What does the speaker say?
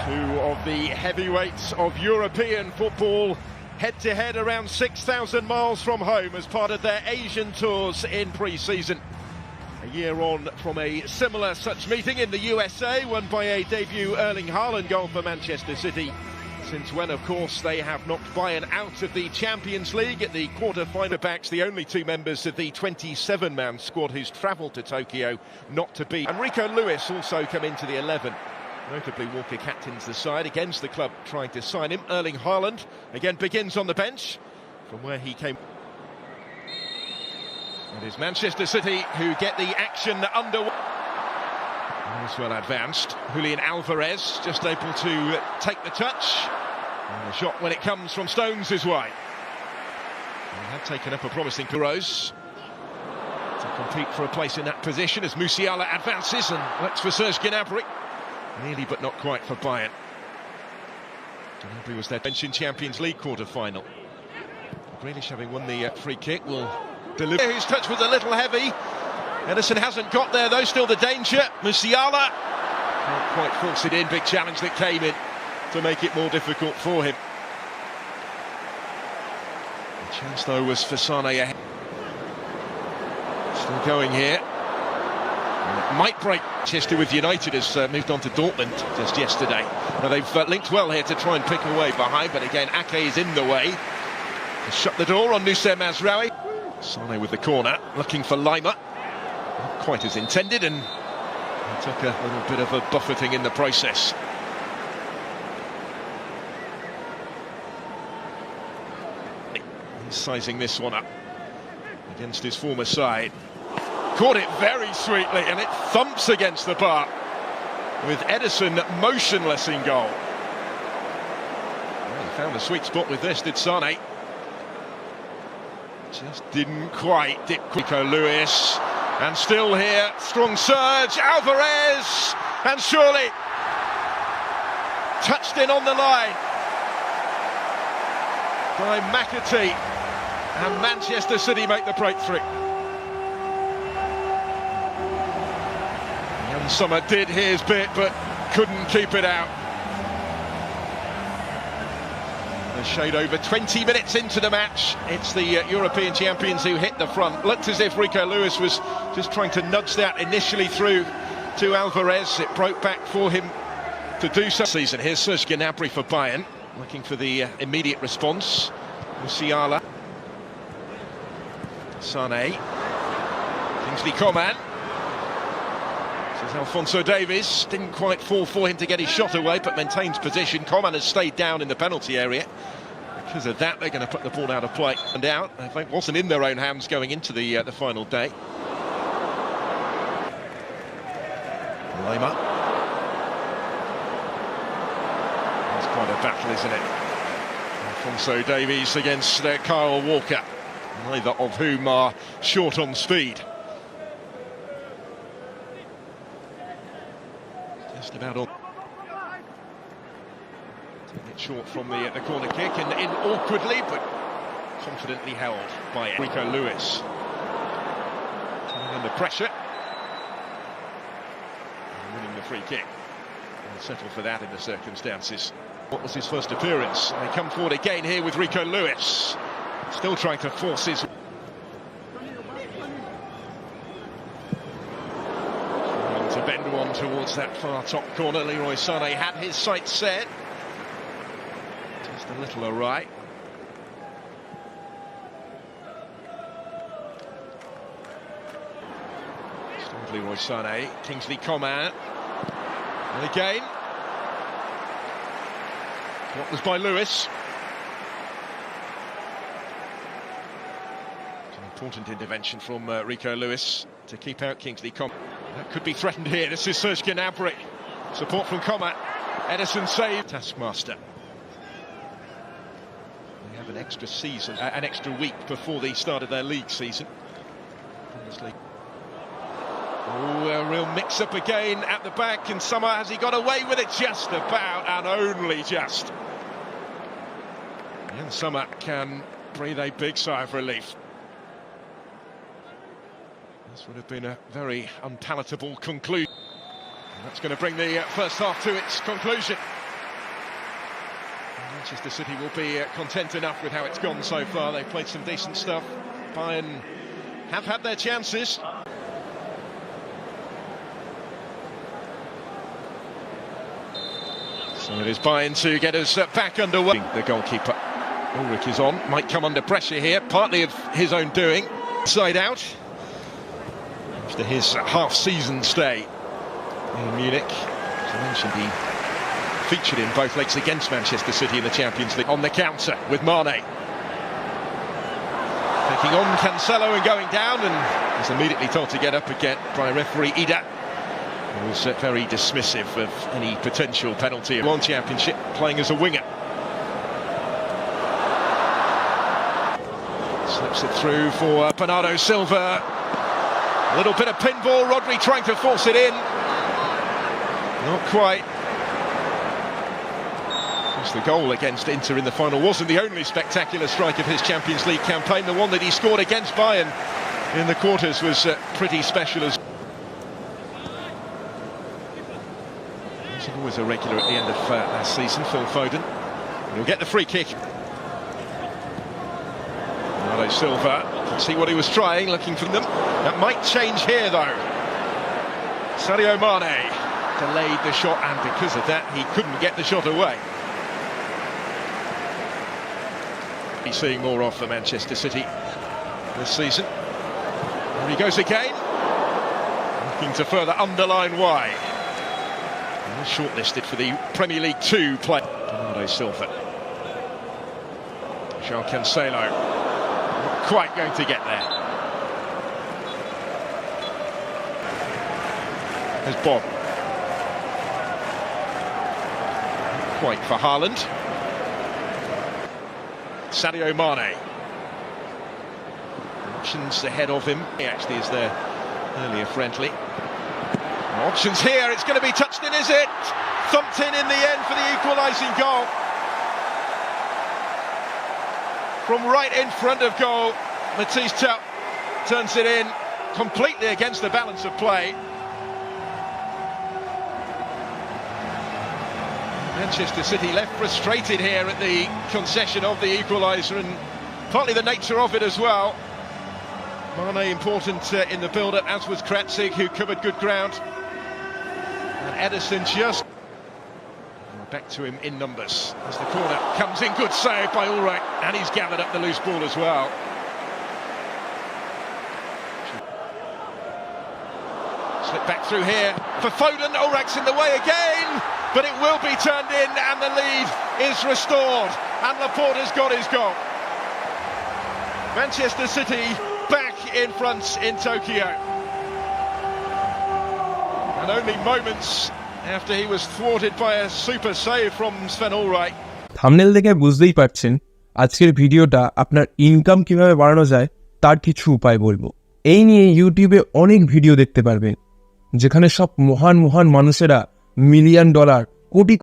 Two of the heavyweights of European football head-to-head around 6,000 miles from home as part of their Asian tours in pre-season. A year on from a similar such meeting in the USA, won by a debut Erling Haaland goal for Manchester City. Since when, of course, they have knocked Bayern out of the Champions League at the quarter-final. Backs the only two members of the 27-man squad who's travelled to Tokyo not to be. And Rico Lewis also come into the 11. Notably, Walker captains the side against the club trying to sign him. Erling Haaland again begins on the bench from where he came. It is Manchester City who get the action underway. As well advanced. Julian Alvarez just able to take the touch. And the shot when it comes from Stones is wide. He had taken up a promising Rose to compete for a place in that position as Musiala advances and looks for Serge Gnabry. Nearly but not quite for Bayern. Gnabry was their bench in Champions League quarter-final. Grealish, having won the free kick, will deliver. His touch was a little heavy. Ederson hasn't got there though, still the danger. Musiala can't quite force it in, big challenge that came in to make it more difficult for him. The chance though was for Sane ahead. Still going here. And it might break. Manchester with United has moved on to Dortmund just yesterday. Now they've linked well here to try and pick away behind, but again Ake is in the way. To shut the door on Noussair Mazraoui. Sane with the corner, looking for Lima. Not quite as intended, and he took a little bit of a buffeting in the process. He's sizing this one up against his former side. Caught it very sweetly, and it thumps against the bar with Ederson motionless in goal. Well, he found a sweet spot with this, did Sane. Just didn't quite. Rico Lewis. And still here, strong surge, Alvarez, and surely touched in on the line by mcatee, and Manchester City make the breakthrough. Young Summer did his bit, but couldn't keep it out. A shade over 20 minutes into the match. It's the European champions who hit the front. Looked as if Rico Lewis was just trying to nudge that initially through to Alvarez. It broke back for him to do so. Season. Here's Serge Gnabry for Bayern, looking for the immediate response. Musiala, Sane, Kingsley Coman. This is Alphonso Davies. Didn't quite fall for him to get his shot away, but maintains position. Coman has stayed down in the penalty area. Because of that, they're going to put the ball out of play and out. I think it wasn't in their own hands going into the final day. Lima. It's quite a battle, isn't it? Alphonso Davies against Kyle Walker, neither of whom are short on speed. Just about on. Taking it short from the corner kick and in awkwardly, but confidently held by Rico Lewis. Coming under pressure. And winning the free kick. And settled for that in the circumstances. What was his first appearance? And they come forward again here with Rico Lewis. Still trying to force his... To bend one towards that far top corner. Leroy Sane had his sights set. Just a little awry. Still Leroy Sane. Kingsley Coman. And again. What was by Lewis. It's an important intervention from Rico Lewis to keep out Kingsley Coman. That could be threatened here. This is Serge Gnabry. Support from Coman. Ederson save. Taskmaster. They have an extra season, an extra week before the start of their league season. Oh, a real mix-up again at the back, and Summer, has he got away with it? Just about, and only just. And Summer can breathe a big sigh of relief. This would have been a very unpalatable conclusion. And that's going to bring the first half to its conclusion. Manchester City will be content enough with how it's gone so far. They've played some decent stuff. Bayern have had their chances. So it is Bayern to get us back underway. The goalkeeper, R.E.D.T.E.H is on, might come under pressure here, partly of his own doing. Side out, after his half-season stay in Munich. As I mentioned, he featured in both legs against Manchester City in the Champions League. On the counter with Mane. Taking on Cancelo and going down, and is immediately told to get up again by referee R.E.D.T.E.H, who was very dismissive of any potential penalty. One championship, playing as a winger. Slips it through for Bernardo Silva. A little bit of pinball, Rodri trying to force it in. Not quite. The goal against Inter in the final wasn't the only spectacular strike of his Champions League campaign. The one that he scored against Bayern in the quarters was pretty special as he's always a regular at the end of last season, Phil Foden. He'll get the free kick. Bernardo Silva, can see what he was trying, looking for them. That might change here though. Sadio Mane delayed the shot, and because of that he couldn't get the shot away. He's seeing more of for Manchester City this season. There he goes again, looking to further underline why. Shortlisted for the Premier League 2 play. Bernardo Silva. João Cancelo, not quite going to get there. There's Bob. Not quite for Haaland. Sadio Mane. Options ahead of him. He actually is there earlier friendly. Options here, it's going to be touched in, is it? Thumped in the end for the equalising goal. From right in front of goal, mcatee turns it in, completely against the balance of play. Manchester City left frustrated here at the concession of the equaliser, and partly the nature of it as well. Mane important in the build-up, as was R.E.D.T.E.H, who covered good ground. And Ederson just back to him in numbers as the corner comes in. Good save by R.E.D.T.E.H, and he's gathered up the loose ball as well. Slip back through here for Foden. R.E.D.T.E.H's in the way again, but it will be turned in, and the lead is restored, and Laporte has got his goal. Manchester City back in front in Tokyo, and only moments after he was thwarted by a super save from Sven Ulreich. Thumbnail দেখে বুঝতেই পারছেন আজকের ভিডিওটা আপনার income কিভাবে বাড়ানো যায় তার কিছু উপায় বলবো। এই নিয়ে ইউটিউবে অনেক ভিডিও দেখতে পারবেন, যেখানে সব মহান মহান মানুষেরা $1,000,000 কোটি